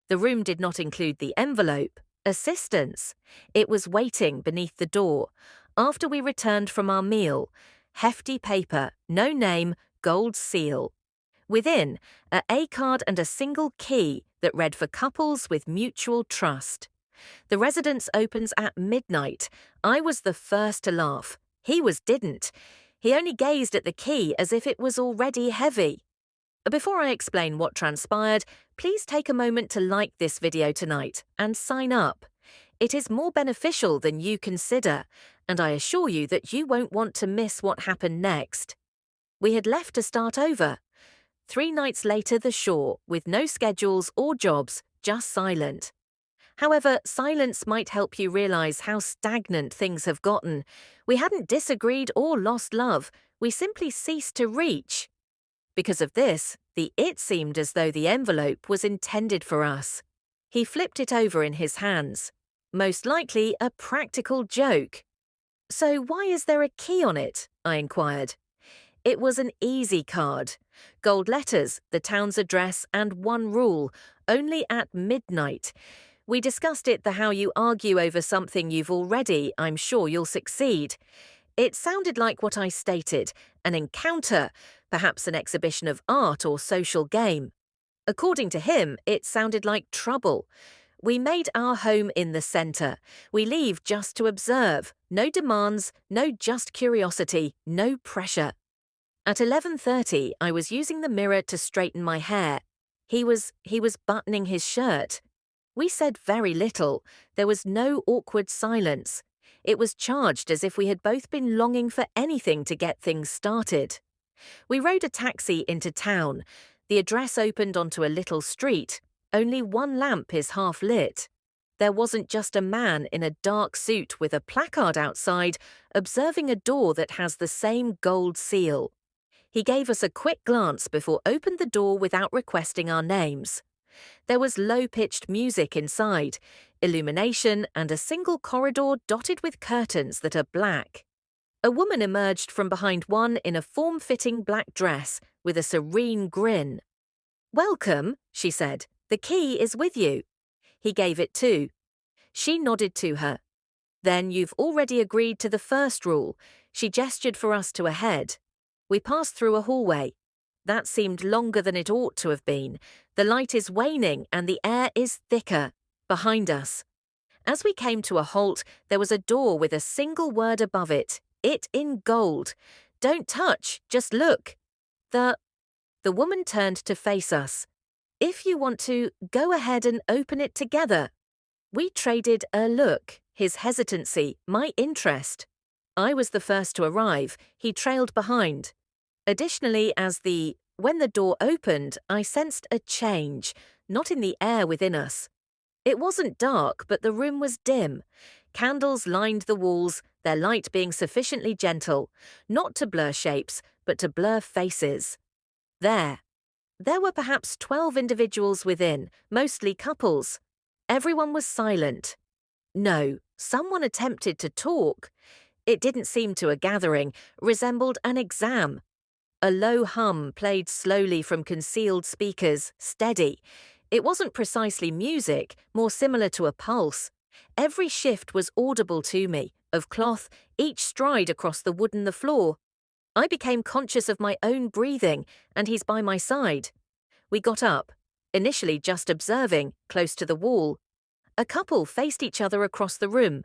The room did not include the envelope. Assistance. It was waiting beneath the door. After we returned from our meal, hefty paper, no name, gold seal. Within, a A card and a single key that read for couples with mutual trust. The residence opens at midnight. I was the first to laugh. He didn't. He only gazed at the key as if it was already heavy. Before I explain what transpired, please take a moment to like this video tonight and sign up. It is more beneficial than you consider, and I assure you that you won't want to miss what happened next. We had left to start over. 3 nights later, the shore, with no schedules or jobs, just silent. However, silence might help you realize how stagnant things have gotten. We hadn't disagreed or lost love. We simply ceased to reach. Because of this, it seemed as though the envelope was intended for us. He flipped it over in his hands. Most likely a practical joke. "So why is there a key on it?" I inquired. It was an easy card. Gold letters, the town's address, and one rule: only at midnight. We discussed it, how you argue over something you've already, I'm sure you'll succeed. It sounded like what I stated, an encounter, perhaps an exhibition of art or social game. According to him, it sounded like trouble. We made our home in the center. We leave just to observe. No demands, no just curiosity, no pressure. At 11:30, I was using the mirror to straighten my hair. He was buttoning his shirt. We said very little. There was no awkward silence. It was charged as if we had both been longing for anything to get things started. We rode a taxi into town. The address opened onto a little street. Only one lamp is half lit. There wasn't just a man in a dark suit with a placard outside, observing a door that has the same gold seal. He gave us a quick glance before opened the door without requesting our names. There was low-pitched music inside, illumination, and a single corridor dotted with curtains that are black. A woman emerged from behind one in a form-fitting black dress with a serene grin. "Welcome," she said. "The key is with you." He gave it too. She nodded to her. "Then you've already agreed to the first rule." She gestured for us to a head. We passed through a hallway. That seemed longer than it ought to have been. The light is waning and the air is thicker. Behind us. As we came to a halt, there was a door with a single word above it. It in gold. "Don't touch, just look." The woman turned to face us. "If you want to, go ahead and open it together." We traded a look, his hesitancy, my interest. I was the first to arrive. He trailed behind. Additionally, when the door opened, I sensed a change, not in the air within us. It wasn't dark, but the room was dim. Candles lined the walls, their light being sufficiently gentle, not to blur shapes, but to blur faces. There were perhaps 12 individuals within, mostly couples. Everyone was silent. No, someone attempted to talk. It didn't seem to a gathering, resembled an exam. A low hum played slowly from concealed speakers, steady. It wasn't precisely music, more similar to a pulse. Every shift was audible to me, of cloth, each stride across the wood and the floor. I became conscious of my own breathing, and he's by my side. We got up, initially just observing, close to the wall. A couple faced each other across the room.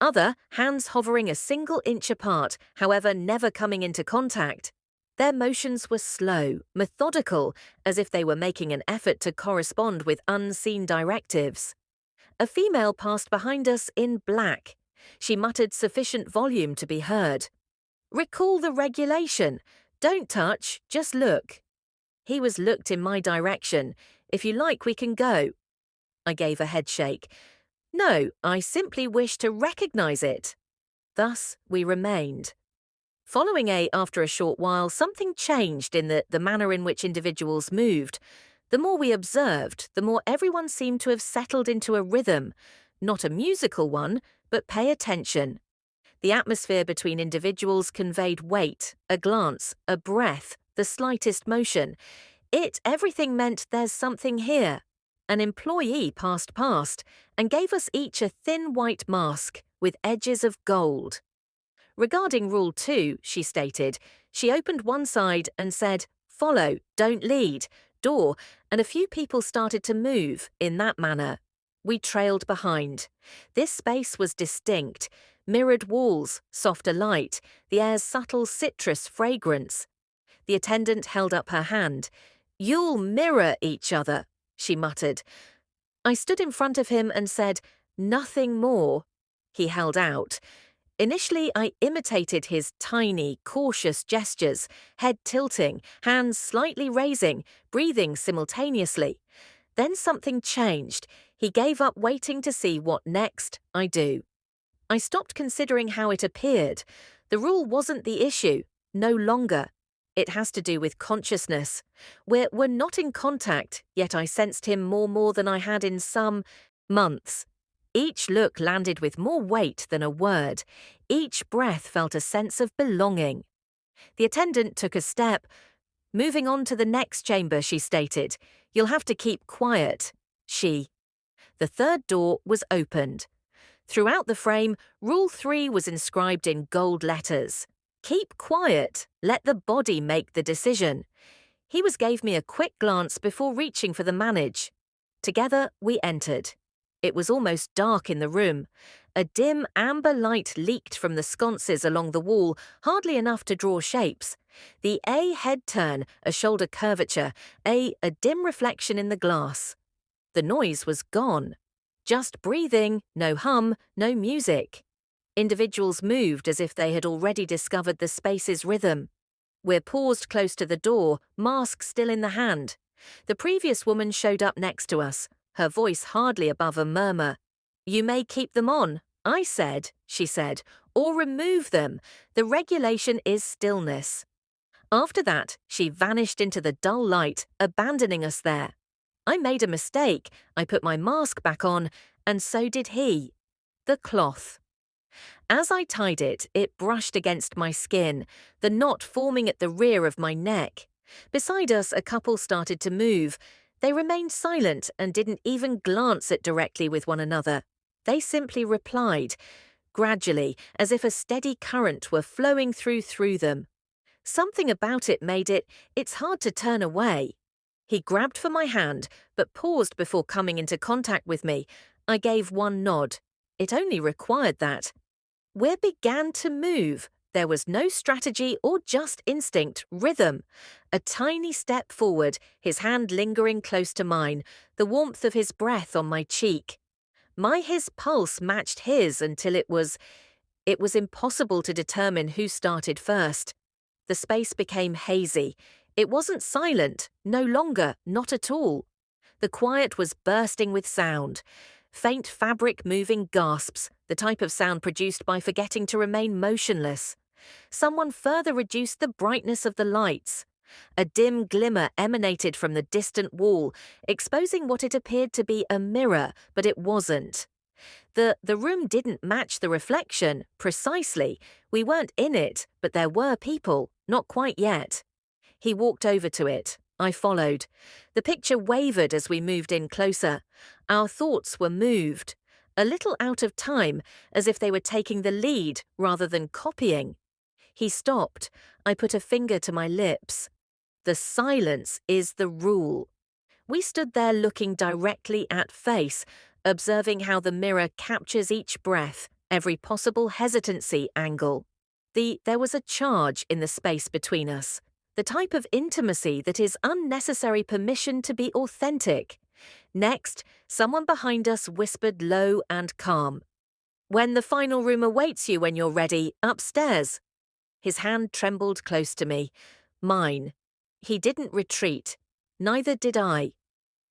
Other, hands hovering a single inch apart, however never coming into contact. Their motions were slow, methodical, as if they were making an effort to correspond with unseen directives. A female passed behind us in black. She muttered sufficient volume to be heard. "Recall the regulation. Don't touch, just look." He looked in my direction. "If you like, we can go." I gave a head shake. "No, I simply wish to recognize it." Thus, we remained. After a short while, something changed in the manner in which individuals moved. The more we observed, the more everyone seemed to have settled into a rhythm, not a musical one, but pay attention. The atmosphere between individuals conveyed weight, a glance, a breath, the slightest motion. Everything meant there's something here. An employee passed past and gave us each a thin white mask with edges of gold. Regarding Rule 2, she stated, she opened one side and said, "Follow, don't lead," door, and a few people started to move in that manner. We trailed behind. This space was distinct. Mirrored walls, softer light, the air's subtle citrus fragrance. The attendant held up her hand. "You'll mirror each other," she muttered. I stood in front of him and said, "Nothing more." He held out. Initially, I imitated his tiny, cautious gestures, head tilting, hands slightly raising, breathing simultaneously. Then something changed. He gave up waiting to see what next I do. I stopped considering how it appeared. The rule wasn't the issue, no longer. It has to do with consciousness. We're not in contact, yet I sensed him more than I had in some months. Each look landed with more weight than a word. Each breath felt a sense of belonging. The attendant took a step. "Moving on to the next chamber," she stated. "You'll have to keep quiet." The third door was opened. Throughout the frame, Rule 3 was inscribed in gold letters. Keep quiet. Let the body make the decision. He gave me a quick glance before reaching for the manage. Together, we entered. It was almost dark in the room. A dim amber light leaked from the sconces along the wall, hardly enough to draw shapes. The A head turn, a shoulder curvature, a dim reflection in the glass. The noise was gone. Just breathing, no hum, no music. Individuals moved as if they had already discovered the space's rhythm. We're paused close to the door, mask still in the hand. The previous woman showed up next to us, her voice hardly above a murmur. "You may keep them on," I said, she said, "or remove them. The regulation is stillness." After that, she vanished into the dull light, abandoning us there. I made a mistake. I put my mask back on, and so did he. The cloth. As I tied it, it brushed against my skin, the knot forming at the rear of my neck. Beside us, a couple started to move. They remained silent and didn't even glance at directly with one another. They simply replied, gradually, as if a steady current were flowing through them. Something about it made it's hard to turn away. He grabbed for my hand, but paused before coming into contact with me. I gave one nod. It only required that. We began to move. There was no strategy or just instinct, rhythm. A tiny step forward, his hand lingering close to mine, the warmth of his breath on my cheek. His pulse matched his until it was impossible to determine who started first. The space became hazy. It wasn't silent, no longer, not at all. The quiet was bursting with sound. Faint fabric-moving gasps, the type of sound produced by forgetting to remain motionless. Someone further reduced the brightness of the lights. A dim glimmer emanated from the distant wall, exposing what it appeared to be a mirror, but it wasn't. The room didn't match the reflection, precisely. We weren't in it, but there were people, not quite yet. He walked over to it. I followed. The picture wavered as we moved in closer. Our thoughts were moved, a little out of time, as if they were taking the lead rather than copying. He stopped. I put a finger to my lips. The silence is the rule. We stood there looking directly at face, observing how the mirror captures each breath, every possible hesitancy angle. There was a charge in the space between us. The type of intimacy that is unnecessary permission to be authentic. Next, someone behind us whispered low and calm. "When the final room awaits you when you're ready, upstairs." His hand trembled close to me. Mine. He didn't retreat. Neither did I.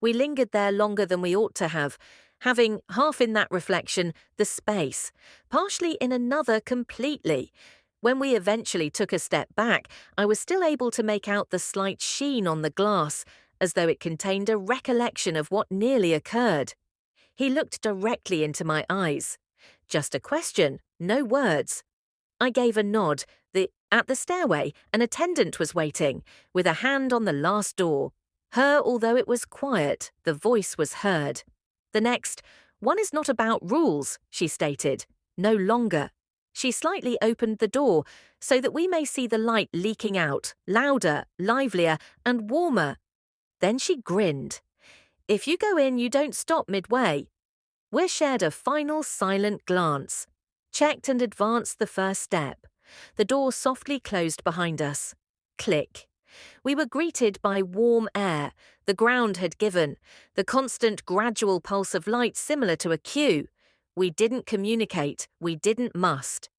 We lingered there longer than we ought to have, having, half in that reflection, the space, partially in another completely. When we eventually took a step back, I was still able to make out the slight sheen on the glass, as though it contained a recollection of what nearly occurred. He looked directly into my eyes. Just a question, no words. I gave a nod. At the stairway, an attendant was waiting, with a hand on the last door. Her, although it was quiet, the voice was heard. The next, "One is not about rules," she stated. No longer. She slightly opened the door so that we may see the light leaking out, louder, livelier, and warmer. Then she grinned. "If you go in, you don't stop midway." We shared a final silent glance, checked and advanced the first step. The door softly closed behind us. Click. We were greeted by warm air. The ground had given, the constant gradual pulse of light similar to a cue. We didn't communicate, we didn't must.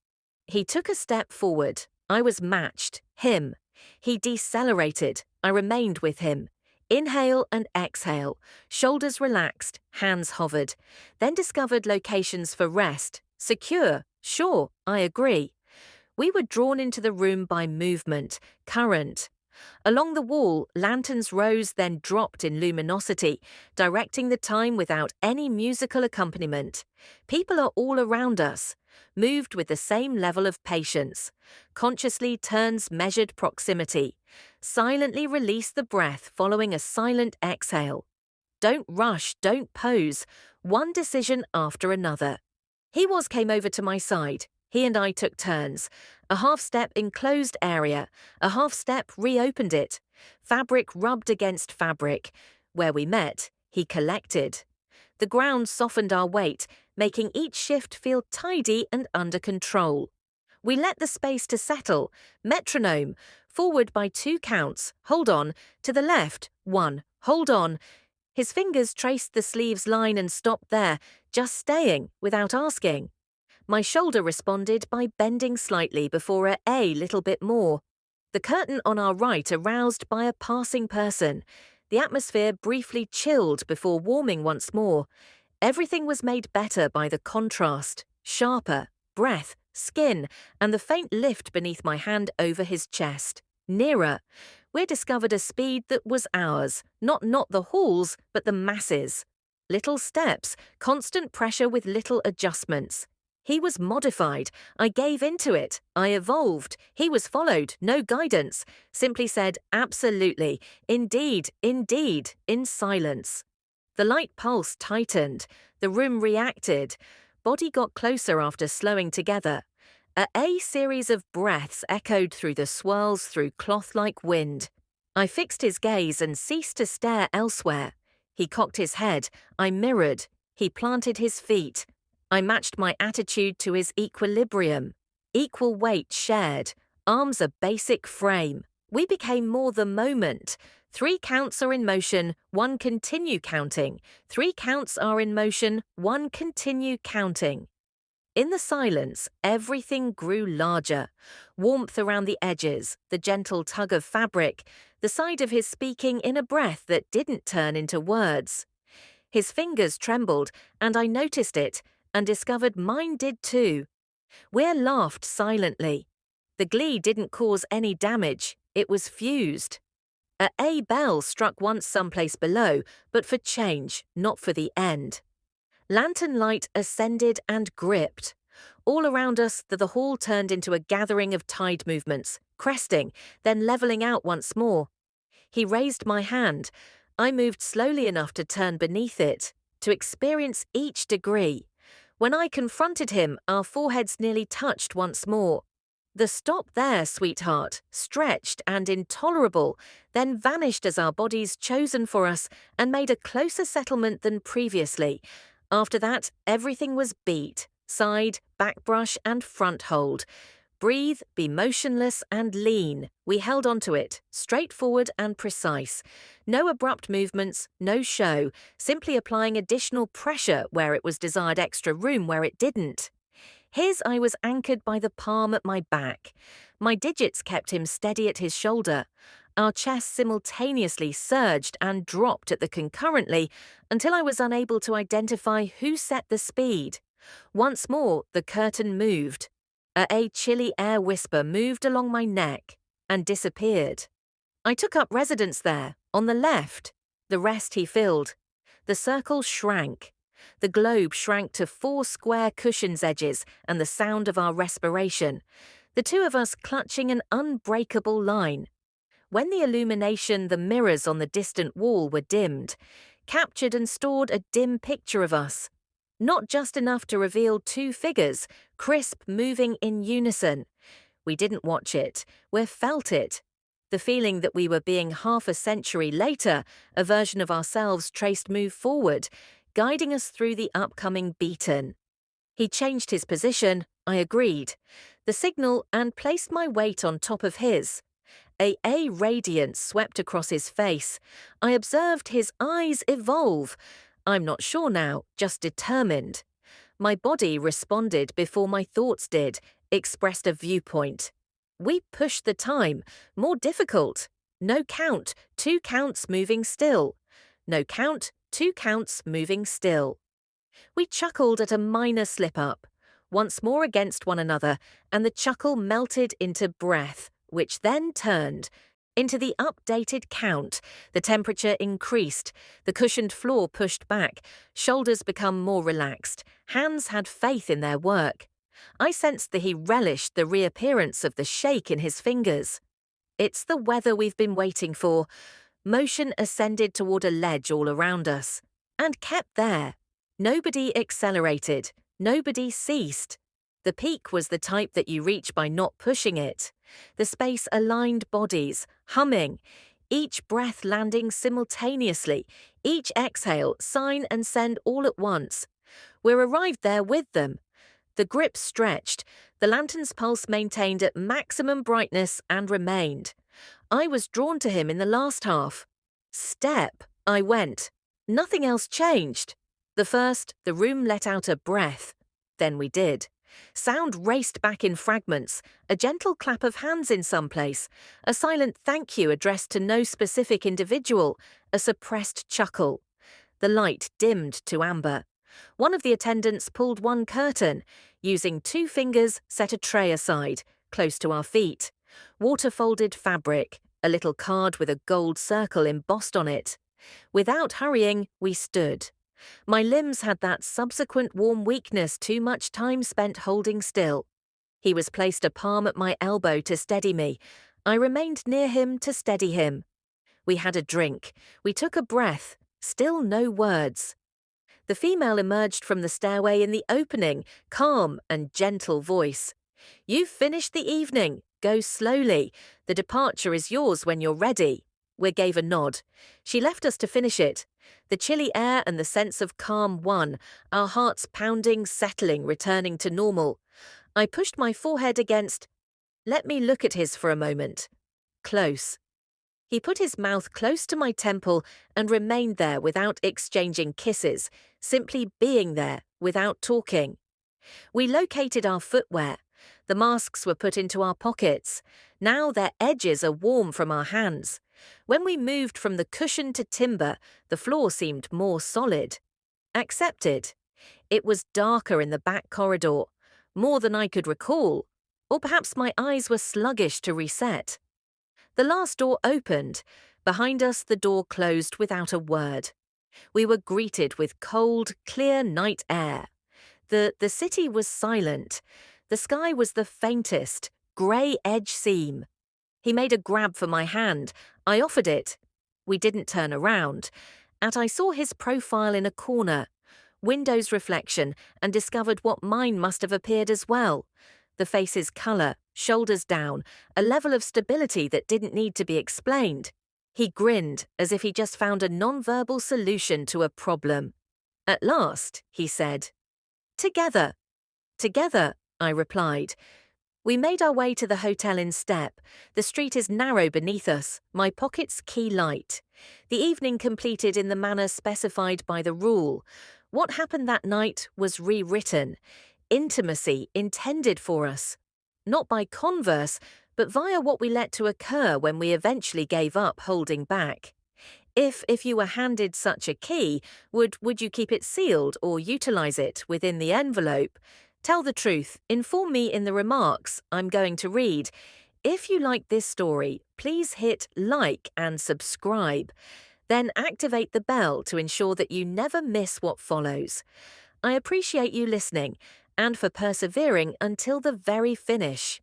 He took a step forward. I was matched, him. He decelerated. I remained with him. Inhale and exhale, shoulders relaxed, hands hovered. Then discovered locations for rest. Secure, sure, I agree. We were drawn into the room by movement, current. Along the wall, lanterns rose then dropped in luminosity, directing the time without any musical accompaniment. People are all around us, moved with the same level of patience. Consciously turns measured proximity. Silently release the breath following a silent exhale. Don't rush, don't pose. One decision after another. Came over to my side. He and I took turns. A half step in closed area. A half step reopened it. Fabric rubbed against fabric. Where we met, he collected. The ground softened our weight, making each shift feel tidy and under control. We let the space to settle. Metronome. Forward by 2 counts. Hold on. To the left. 1. Hold on. His fingers traced the sleeve's line and stopped there, just staying, without asking. My shoulder responded by bending slightly before a little bit more. The curtain on our right aroused by a passing person. The atmosphere briefly chilled before warming once more. Everything was made better by the contrast, sharper, breath, skin, and the faint lift beneath my hand over his chest. Nearer. We discovered a speed that was ours, not the hall's, but the masses. Little steps, constant pressure with little adjustments. He was modified. I gave into it. I evolved. He was followed. No guidance. Simply said, absolutely, indeed, in silence. The light pulse tightened. The room reacted. Body got closer after slowing together. A series of breaths echoed through the swirls through cloth-like wind. I fixed his gaze and ceased to stare elsewhere. He cocked his head. I mirrored. He planted his feet. I matched my attitude to his equilibrium. Equal weight shared. Arms a basic frame. We became more the moment. 3 counts are in motion, 1 continue counting. 3 counts are in motion, 1 continue counting. In the silence, everything grew larger. Warmth around the edges, the gentle tug of fabric, the side of his speaking in a breath that didn't turn into words. His fingers trembled, and I noticed it, and discovered mine did too. We laughed silently. The glee didn't cause any damage, it was fused. A bell struck once someplace below, but for change, not for the end. Lantern light ascended and gripped. All around us, the hall turned into a gathering of tide movements, cresting, then leveling out once more. He raised my hand. I moved slowly enough to turn beneath it, to experience each degree. When I confronted him, our foreheads nearly touched once more. The stop there, sweetheart, stretched and intolerable, then vanished as our bodies chosen for us and made a closer settlement than previously. After that, everything was beat, side, back brush and front hold. Breathe, be motionless and lean. We held onto it, straightforward and precise. No abrupt movements, no show, simply applying additional pressure where it was desired, extra room where it didn't. I was anchored by the palm at my back. My digits kept him steady at his shoulder. Our chests simultaneously surged and dropped at the concurrently until I was unable to identify who set the speed. Once more, the curtain moved. A chilly air whisper moved along my neck and disappeared. I took up residence there, on the left. The rest he filled. The circle shrank. The globe shrank to 4 square cushions' edges and the sound of our respiration. The 2 of us clutching an unbreakable line. When the illumination, the mirrors on the distant wall were dimmed, captured and stored a dim picture of us. Not just enough to reveal two figures, crisp, moving in unison. We didn't watch it, we felt it. The feeling that we were being half a century later, a version of ourselves traced move forward, guiding us through the upcoming beaten. He changed his position, I agreed, the signal, and placed my weight on top of his. A radiance swept across his face. I observed his eyes evolve. I'm not sure now, just determined. My body responded before my thoughts did, expressed a viewpoint. We pushed the time, more difficult. No count, 2 counts moving still. No count, 2 counts moving still. We chuckled at a minor slip-up, once more against one another, and the chuckle melted into breath, which then turned into the updated count. The temperature increased, the cushioned floor pushed back, shoulders become more relaxed, hands had faith in their work. I sensed that he relished the reappearance of the shake in his fingers. It's the weather we've been waiting for. Motion ascended toward a ledge all around us, and kept there. Nobody accelerated, nobody ceased. The peak was the type that you reach by not pushing it. The space aligned bodies, humming, each breath landing simultaneously, each exhale sign and send all at once. We're arrived there with them. The grip stretched, the lantern's pulse maintained at maximum brightness and remained. I was drawn to him in the last half. Step, I went. Nothing else changed. The first, the room let out a breath. Then we did. Sound raced back in fragments, a gentle clap of hands in some place, a silent thank you addressed to no specific individual, a suppressed chuckle. The light dimmed to amber. One of the attendants pulled one curtain, using 2 fingers set a tray aside, close to our feet. Water-folded fabric, a little card with a gold circle embossed on it. Without hurrying, we stood. My limbs had that subsequent warm weakness too much time spent holding still. He was placed a palm at my elbow to steady me. I remained near him to steady him. We had a drink. We took a breath. Still no words. The female emerged from the stairway in the opening, calm and gentle voice. You've finished the evening. Go slowly. The departure is yours when you're ready. We gave a nod. She left us to finish it. The chilly air and the sense of calm won, our hearts pounding, settling, returning to normal. I pushed my forehead against. Let me look at his for a moment. Close. He put his mouth close to my temple and remained there without exchanging kisses, simply being there without talking. We located our footwear. The masks were put into our pockets. Now their edges are warm from our hands. When we moved from the cushion to timber, the floor seemed more solid. Accepted. It was darker in the back corridor, more than I could recall, or perhaps my eyes were sluggish to reset. The last door opened. Behind us, the door closed without a word. We were greeted with cold, clear night air. The city was silent. The sky was the faintest, grey edge seam. He made a grab for my hand. I offered it. We didn't turn around. I saw his profile in a corner, window's reflection, and discovered what mine must have appeared as well. The face's colour, shoulders down, a level of stability that didn't need to be explained. He grinned as if he just found a non-verbal solution to a problem. At last, he said. Together. Together, I replied. We made our way to the hotel in step. The street is narrow beneath us, my pockets key light. The evening completed in the manner specified by the rule. What happened that night was rewritten. Intimacy intended for us. Not by converse, but via what we let to occur when we eventually gave up holding back. If you were handed such a key, would you keep it sealed or utilize it within the envelope? Tell the truth, inform me in the remarks I'm going to read. If you like this story, please hit like and subscribe. Then activate the bell to ensure that you never miss what follows. I appreciate you listening and for persevering until the very finish.